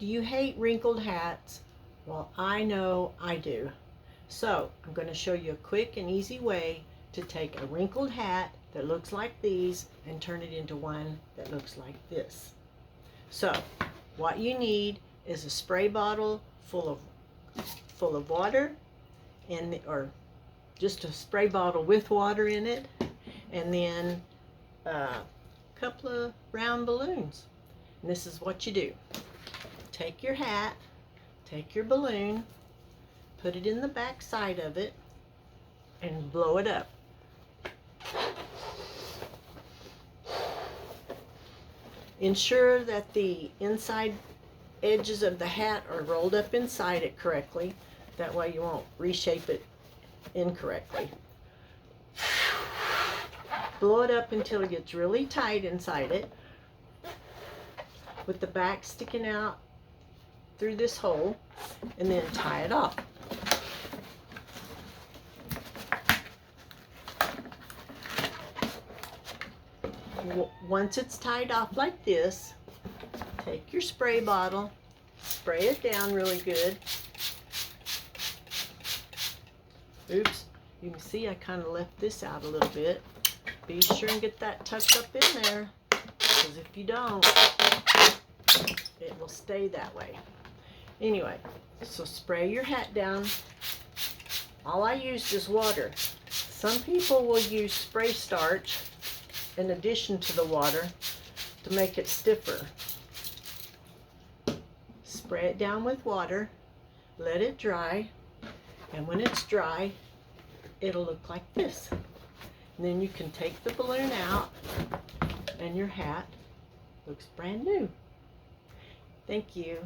Do you hate wrinkled hats? Well, I know I do. So I'm going to show you a quick and easy way to take a wrinkled hat that looks like these and turn it into one that looks like this. So what you need is a spray bottle full of water, or just a spray bottle with water in it, and then a couple of round balloons. And this is what you do. Take your hat, take your balloon, put it in the back side of it, and blow it up. Ensure that the inside edges of the hat are rolled up inside it correctly. That way you won't reshape it incorrectly. Blow it up until it gets really tight inside it, with the back sticking out through this hole, and then tie it off. Once it's tied off like this, take your spray bottle, spray it down really good. Oops, you can see I kind of left this out a little bit. Be sure and get that tucked up in there, because if you don't, it will stay that way. Anyway, so spray your hat down. All I used is water. Some people will use spray starch in addition to the water to make it stiffer. Spray it down with water, let it dry, and when it's dry, it'll look like this. And then you can take the balloon out, and your hat looks brand new. Thank you.